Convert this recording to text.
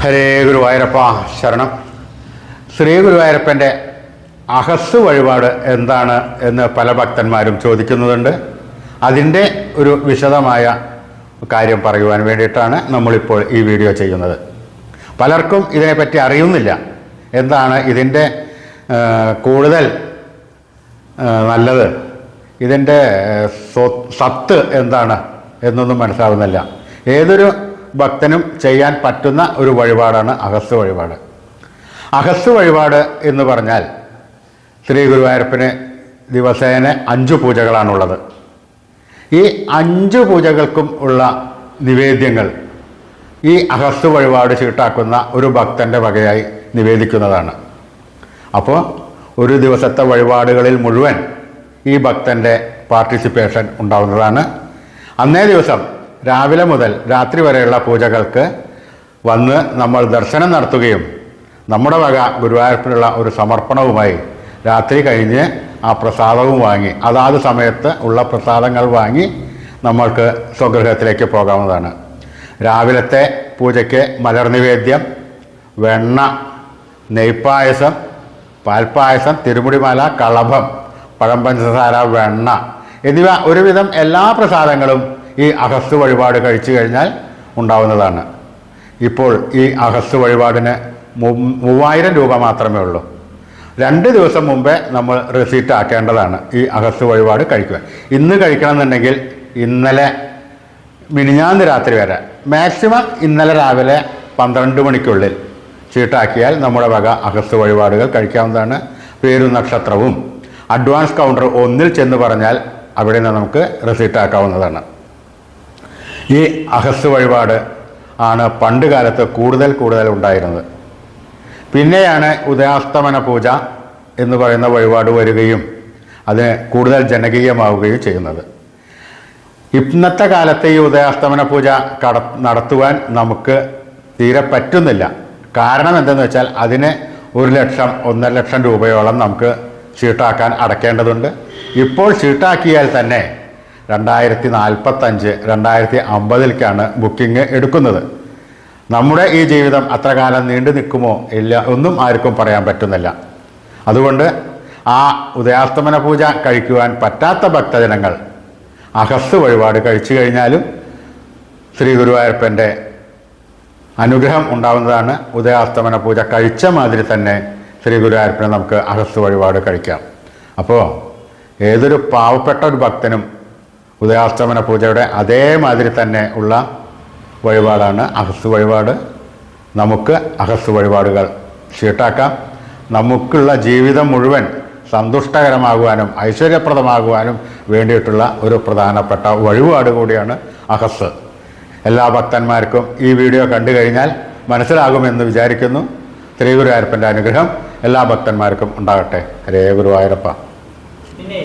ഹരേ ഗുരുവായൂരപ്പ ശരണം. ശ്രീ ഗുരുവായൂരപ്പൻ്റെ അഹസ് വഴിപാട് എന്താണ് എന്ന് പല ഭക്തന്മാരും ചോദിക്കുന്നുണ്ട്. അതിൻ്റെ ഒരു വിശദമായ കാര്യം പറയുവാൻ വേണ്ടിയിട്ടാണ് നമ്മളിപ്പോൾ ഈ വീഡിയോ ചെയ്യുന്നത്. പലർക്കും ഇതിനെപ്പറ്റി അറിയുന്നില്ല. എന്താണ് ഇതിൻ്റെ കൂടുതൽ നല്ലത്, ഇതിൻ്റെ സത്ത് എന്താണ് എന്നൊന്നും മനസ്സിലാവുന്നില്ല. ഏതൊരു ഭക്തനും ചെയ്യാൻ പറ്റുന്ന ഒരു വഴിപാടാണ് അഹസ് വഴിപാട്. അഹസ് വഴിപാട് എന്ന് പറഞ്ഞാൽ ശ്രീ ഗുരുവായൂരപ്പന് ദിവസേന 5 പൂജകളാണുള്ളത്. ഈ 5 പൂജകൾക്കും ഉള്ള നിവേദ്യങ്ങൾ ഈ അഹസ് വഴിപാട് ചീട്ടാക്കുന്ന ഒരു ഭക്തൻ്റെ വകയായി നിവേദിക്കുന്നതാണ്. അപ്പോൾ ഒരു ദിവസത്തെ വഴിപാടുകളിൽ മുഴുവൻ ഈ ഭക്തൻ്റെ പാർട്ടിസിപ്പേഷൻ ഉണ്ടാവുന്നതാണ്. അന്നേ ദിവസം രാവിലെ മുതൽ രാത്രി വരെയുള്ള പൂജകൾക്ക് വന്ന് നമ്മൾ ദർശനം നടത്തുകയും നമ്മുടെ വക ഗുരുവായൂരപ്പനുള്ള ഒരു സമർപ്പണവുമായി രാത്രി കഴിഞ്ഞ് ആ പ്രസാദവും വാങ്ങി, അതാത് സമയത്ത് ഉള്ള പ്രസാദങ്ങൾ വാങ്ങി നമ്മൾക്ക് സ്വഗൃഹത്തിലേക്ക് പോകാവുന്നതാണ്. രാവിലത്തെ പൂജയ്ക്ക് മലർ നിവേദ്യം, വെണ്ണ, നെയ്പ്പായസം, പാൽപ്പായസം, തിരുമുടിമാല, കളഭം, പഴം, പഞ്ചസാര, വെണ്ണ എന്നിവ ഒരുവിധം എല്ലാ പ്രസാദങ്ങളും ഈ അഹസ് വഴിപാട് കഴിച്ചു കഴിഞ്ഞാൽ ഉണ്ടാവുന്നതാണ്. ഇപ്പോൾ ഈ അഹസ് വഴിപാടിന് 3000 രൂപ മാത്രമേ ഉള്ളൂ. 2 ദിവസം മുമ്പേ നമ്മൾ റെസീറ്റ് ആക്കേണ്ടതാണ് ഈ അഹസ് വഴിപാട് കഴിക്കുക. ഇന്ന് കഴിക്കണമെന്നുണ്ടെങ്കിൽ ഇന്നലെ മിനിഞ്ഞാന്ന് രാത്രി വരെ, മാക്സിമം ഇന്നലെ രാവിലെ 12 മണിക്കുള്ളിൽ ചീട്ടാക്കിയാൽ നമ്മുടെ വക അഹസ് വഴിപാടുകൾ കഴിക്കാവുന്നതാണ്. പേരും നക്ഷത്രവും അഡ്വാൻസ് കൗണ്ടർ 1-ൽ ചെന്ന് പറഞ്ഞാൽ അവിടെ നിന്ന് നമുക്ക് റെസീറ്റ് ആക്കാവുന്നതാണ്. ഈ അഹസ് വഴിപാട് ആണ് പണ്ട് കാലത്ത് കൂടുതൽ ഉണ്ടായിരുന്നത്. പിന്നെയാണ് ഉദയാസ്തമന പൂജ എന്ന് പറയുന്ന വഴിപാട് വരികയും അതിന് കൂടുതൽ ജനകീയമാവുകയും ചെയ്യുന്നത്. ഇന്നത്തെ കാലത്ത് ഈ ഉദയാസ്തമന പൂജ നടത്തുവാൻ നമുക്ക് തീരെ പറ്റുന്നില്ല. കാരണം എന്തെന്ന് വെച്ചാൽ അതിന് 1 ലക്ഷം 1.5 ലക്ഷം രൂപയോളം നമുക്ക് ചീട്ടാക്കാൻ അടയ്ക്കേണ്ടതുണ്ട്. ഇപ്പോൾ ചീട്ടാക്കിയാൽ തന്നെ 2045, 2050ലേക്കാണ് ബുക്കിംഗ് എടുക്കുന്നത്. നമ്മുടെ ഈ ജീവിതം അത്ര കാലം നീണ്ടു നിൽക്കുമോ ഇല്ല ഒന്നും ആർക്കും പറയാൻ പറ്റുന്നില്ല. അതുകൊണ്ട് ആ ഉദയാസ്തമന പൂജ കഴിക്കുവാൻ പറ്റാത്ത ഭക്തജനങ്ങൾ അഹസ് വഴിപാട് കഴിച്ചു കഴിഞ്ഞാലും ശ്രീ ഗുരുവായൂരപ്പൻ്റെ അനുഗ്രഹം ഉണ്ടാവുന്നതാണ്. ഉദയാസ്തമന പൂജ കഴിച്ച മാതിരി തന്നെ ശ്രീ ഗുരുവായൂരപ്പനെ നമുക്ക് അഹസ് വഴിപാട് കഴിക്കാം. അപ്പോൾ ഏതൊരു പാവപ്പെട്ട ഒരു ഭക്തനും ഉദയാസ്തമന പൂജയുടെ അതേമാതിരി തന്നെ ഉള്ള വഴിപാടാണ് അഹസ് വഴിപാട്. നമുക്ക് അഹസ് വഴിപാടുകൾ ചീട്ടാക്കാം. നമുക്കുള്ള ജീവിതം മുഴുവൻ സന്തുഷ്ടകരമാകുവാനും ഐശ്വര്യപ്രദമാകുവാനും വേണ്ടിയിട്ടുള്ള ഒരു പ്രധാനപ്പെട്ട വഴിപാട് കൂടിയാണ് അഹസ്. എല്ലാ ഭക്തന്മാർക്കും ഈ വീഡിയോ കണ്ടു കഴിഞ്ഞാൽ മനസ്സിലാകുമെന്ന് വിചാരിക്കുന്നു. ശ്രീ ഗുരുവായൂരപ്പൻ്റെ അനുഗ്രഹം എല്ലാ ഭക്തന്മാർക്കും ഉണ്ടാകട്ടെ. ഹരേ ഗുരുവായൂരപ്പ. പിന്നെ